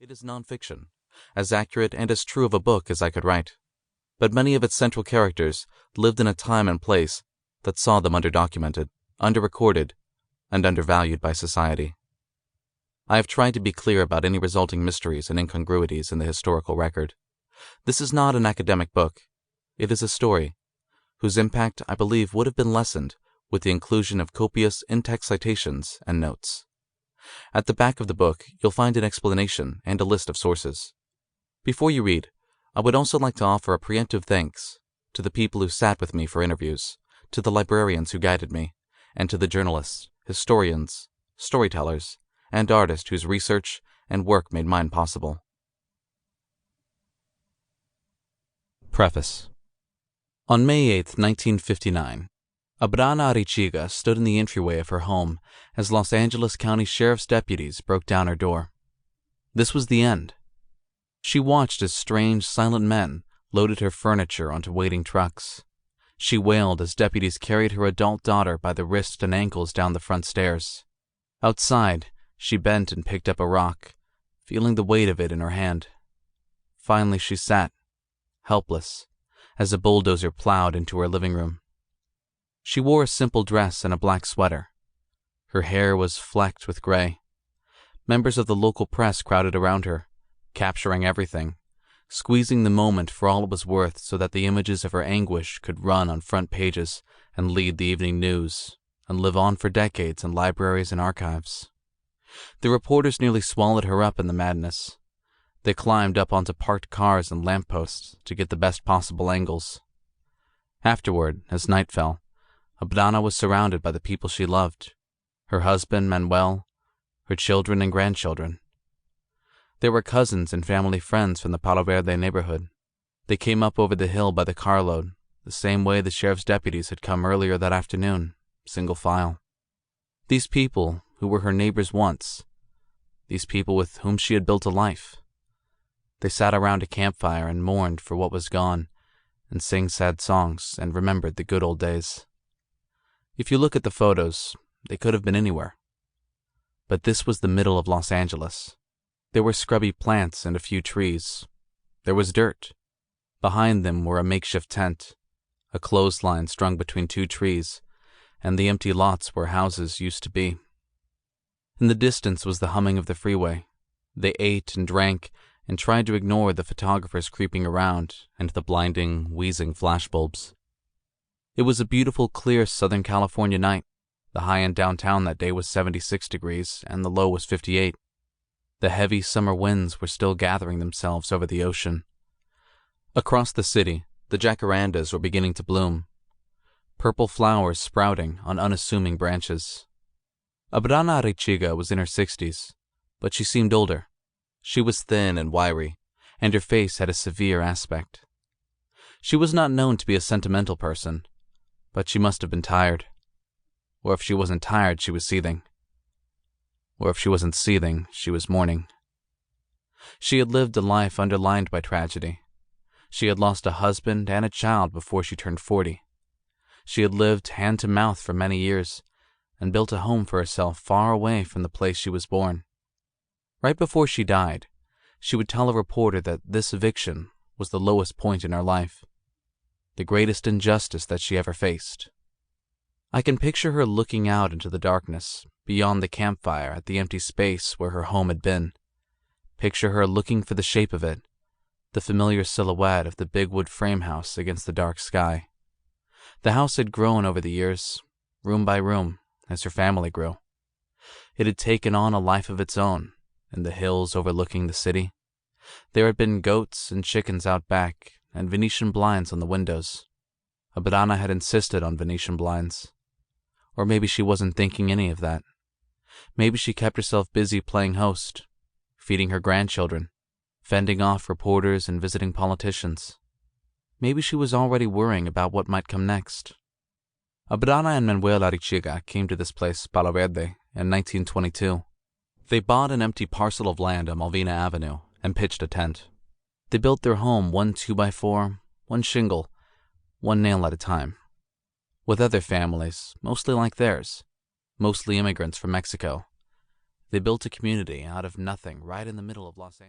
It is nonfiction, as accurate and as true of a book as I could write. But many of its central characters lived in a time and place that saw them underdocumented, underrecorded, and undervalued by society. I have tried to be clear about any resulting mysteries and incongruities in the historical record. This is not an academic book. It is a story, whose impact I believe would have been lessened with the inclusion of copious in-text citations and notes. At the back of the book, you'll find an explanation and a list of sources. Before you read, I would also like to offer a preemptive thanks to the people who sat with me for interviews, to the librarians who guided me, and to the journalists, historians, storytellers, and artists whose research and work made mine possible. Preface. On May 8, 1959, Abrana Arichiga stood in the entryway of her home as Los Angeles County Sheriff's deputies broke down her door. This was the end. She watched as strange, silent men loaded her furniture onto waiting trucks. She wailed as deputies carried her adult daughter by the wrists and ankles down the front stairs. Outside, she bent and picked up a rock, feeling the weight of it in her hand. Finally, she sat, helpless, as a bulldozer plowed into her living room. She wore a simple dress and a black sweater. Her hair was flecked with gray. Members of the local press crowded around her, capturing everything, squeezing the moment for all it was worth so that the images of her anguish could run on front pages and lead the evening news and live on for decades in libraries and archives. The reporters nearly swallowed her up in the madness. They climbed up onto parked cars and lampposts to get the best possible angles. Afterward, as night fell, Abrana was surrounded by the people she loved, her husband, Manuel, her children and grandchildren. There were cousins and family friends from the Palo Verde neighborhood. They came up over the hill by the carload, the same way the sheriff's deputies had come earlier that afternoon, single file. These people who were her neighbors once, these people with whom she had built a life. They sat around a campfire and mourned for what was gone, and sang sad songs and remembered the good old days. If you look at the photos, they could have been anywhere. But this was the middle of Los Angeles. There were scrubby plants and a few trees. There was dirt. Behind them were a makeshift tent, a clothesline strung between two trees, and the empty lots where houses used to be. In the distance was the humming of the freeway. They ate and drank and tried to ignore the photographers creeping around and the blinding, wheezing flashbulbs. It was a beautiful, clear Southern California night. The high in downtown that day was 76 degrees and the low was 58. The heavy summer winds were still gathering themselves over the ocean. Across the city, the jacarandas were beginning to bloom, purple flowers sprouting on unassuming branches. Abrana Arichiga was in her 60s, but she seemed older. She was thin and wiry, and her face had a severe aspect. She was not known to be a sentimental person, but she must have been tired. Or if she wasn't tired, she was seething. Or if she wasn't seething, she was mourning. She had lived a life underlined by tragedy. She had lost a husband and a child before she turned 40. She had lived hand to mouth for many years and built a home for herself far away from the place she was born. Right before she died, she would tell a reporter that this eviction was the lowest point in her life, the greatest injustice that she ever faced. I can picture her looking out into the darkness, beyond the campfire at the empty space where her home had been. Picture her looking for the shape of it, the familiar silhouette of the big wood frame house against the dark sky. The house had grown over the years, room by room, as her family grew. It had taken on a life of its own in the hills overlooking the city. There had been goats and chickens out back and Venetian blinds on the windows. Abrana had insisted on Venetian blinds. Or maybe she wasn't thinking any of that. Maybe she kept herself busy playing host, feeding her grandchildren, fending off reporters and visiting politicians. Maybe she was already worrying about what might come next. Abrana and Manuel Arichiga came to this place, Palo Verde, in 1922. They bought an empty parcel of land on Malvina Avenue and pitched a tent. They built their home 1 2x4, one shingle, one nail at a time. With other families, mostly like theirs, mostly immigrants from Mexico, they built a community out of nothing right in the middle of Los Angeles.